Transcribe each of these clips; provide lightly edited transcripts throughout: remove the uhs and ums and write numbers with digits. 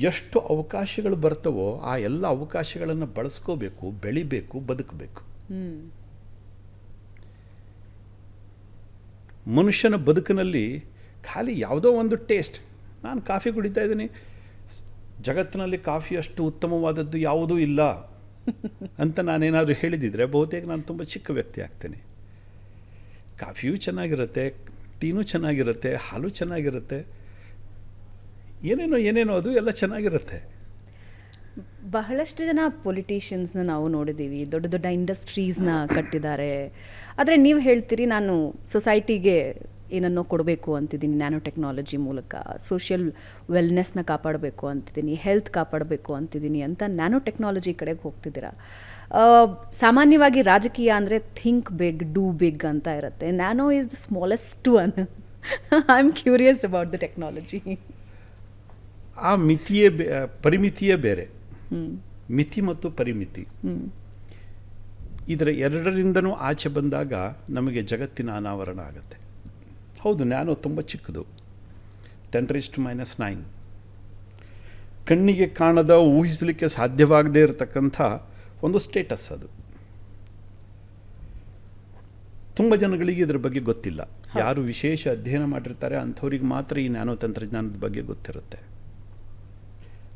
ಎಷ್ಟು ಅವಕಾಶಗಳು ಬರ್ತವೋ ಆ ಎಲ್ಲ ಅವಕಾಶಗಳನ್ನು ಬಳಸ್ಕೋಬೇಕು, ಬೆಳಿಬೇಕು, ಬದುಕಬೇಕು. ಮನುಷ್ಯನ ಬದುಕಿನಲ್ಲಿ ಖಾಲಿ ಯಾವುದೋ ಒಂದು ಟೇಸ್ಟ್, ನಾನು ಕಾಫಿ ಕುಡಿತಾ ಇದ್ದೀನಿ, ಜಗತ್ತಿನಲ್ಲಿ ಕಾಫಿ ಅಷ್ಟು ಉತ್ತಮವಾದದ್ದು ಯಾವುದೂ ಇಲ್ಲ ಅಂತ ನಾನೇನಾದರೂ ಹೇಳಿದಿದ್ರೆ ಬಹುತೇಕ ನಾನು ತುಂಬ ಚಿಕ್ಕ ವ್ಯಕ್ತಿ ಆಗ್ತೇನೆ. ಕಾಫಿಯೂ ಚೆನ್ನಾಗಿರುತ್ತೆ, ಟೀನೂ ಚೆನ್ನಾಗಿರುತ್ತೆ, ಹಾಲು ಚೆನ್ನಾಗಿರುತ್ತೆ, ಏನೇನೋ ಅದು ಎಲ್ಲ ಚೆನ್ನಾಗಿರುತ್ತೆ. ಬಹಳಷ್ಟು ಜನ ಪೊಲಿಟಿಷಿಯನ್ಸ್ನ ನಾವು ನೋಡಿದ್ದೀವಿ, ದೊಡ್ಡ ದೊಡ್ಡ ಇಂಡಸ್ಟ್ರೀಸ್ನ ಕಟ್ಟಿದ್ದಾರೆ. ಆದರೆ ನೀವು ಹೇಳ್ತೀರಿ ನಾನು ಸೊಸೈಟಿಗೆ ಏನನ್ನೋ ಕೊಡಬೇಕು ಅಂತಿದ್ದೀನಿ, ನ್ಯಾನೋ ಟೆಕ್ನಾಲಜಿ ಮೂಲಕ ಸೋಷಿಯಲ್ ವೆಲ್ನೆಸ್ನ ಕಾಪಾಡಬೇಕು ಅಂತಿದ್ದೀನಿ, ಹೆಲ್ತ್ ಕಾಪಾಡಬೇಕು ಅಂತಿದ್ದೀನಿ ಅಂತ ನ್ಯಾನೋ ಟೆಕ್ನಾಲಜಿ ಕಡೆಗೆ ಹೋಗ್ತಿದ್ದೀರಾ. ಸಾಮಾನ್ಯವಾಗಿ ರಾಜಕೀಯ ಅಂದರೆ ಥಿಂಕ್ ಬಿಗ್, ಡೂ ಬಿಗ್ ಅಂತ ಇರುತ್ತೆ. Nano is the smallest one. I am curious about the technology. ಆ ಪರಿಮಿತಿಯೇ ಬೇರೆ. ಮಿತಿ ಮತ್ತು ಪರಿಮಿತಿ ಇದರ ಎರಡರಿಂದನೂ ಆಚೆ ಬಂದಾಗ ನಮಗೆ ಜಗತ್ತಿನ ಅನಾವರಣ ಆಗುತ್ತೆ. ಹೌದು, ನ್ಯಾನೋ ತುಂಬ ಚಿಕ್ಕದು, 10⁻⁹. ಕಣ್ಣಿಗೆ ಕಾಣದ, ಊಹಿಸಲಿಕ್ಕೆ ಸಾಧ್ಯವಾಗದೇ ಇರತಕ್ಕಂಥ ಒಂದು ಸ್ಟೇಟಸ್ ಅದು. ತುಂಬ ಜನಗಳಿಗೆ ಇದರ ಬಗ್ಗೆ ಗೊತ್ತಿಲ್ಲ. ಯಾರು ವಿಶೇಷ ಅಧ್ಯಯನ ಮಾಡಿರ್ತಾರೆ ಅಂಥವ್ರಿಗೆ ಮಾತ್ರ ಈ ನ್ಯಾನೋ ತಂತ್ರಜ್ಞಾನದ ಬಗ್ಗೆ ಗೊತ್ತಿರುತ್ತೆ.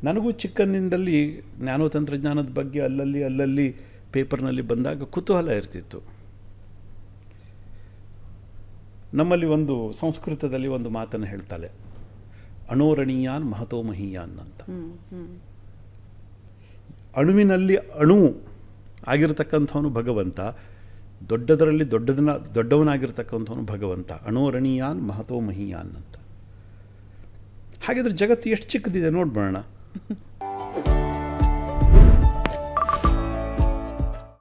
ನನಗೂ ಚಿಕ್ಕಂದಿನಲ್ಲಿ ನ್ಯಾನೋ ತಂತ್ರಜ್ಞಾನದ ಬಗ್ಗೆ ಅಲ್ಲಲ್ಲಿ ಪೇಪರ್ನಲ್ಲಿ ಬಂದಾಗ ಕುತೂಹಲ ಇರ್ತಿತ್ತು. ನಮ್ಮಲ್ಲಿ ಒಂದು ಸಂಸ್ಕೃತದಲ್ಲಿ ಒಂದು ಮಾತನ್ನು ಹೇಳ್ತಾಳೆ, ಅಣೋರಣೀಯಾನ್ ಮಹತೋ ಮಹೀಯಾನ್ ಅಂತ. ಅಣುವಿನಲ್ಲಿ ಅಣು ಆಗಿರತಕ್ಕಂಥವನು ಭಗವಂತ, ದೊಡ್ಡದರಲ್ಲಿ ದೊಡ್ಡವನಾಗಿರ್ತಕ್ಕಂಥವನು ಭಗವಂತ. ಅಣೋರಣೀಯಾನ್ ಮಹತೋ ಮಹೀಯಾನ್ ಅಂತ. ಹಾಗಿದ್ರೆ ಜಗತ್ತು ಎಷ್ಟು ಚಿಕ್ಕದಿದೆ ನೋಡ್ಬೋಣ.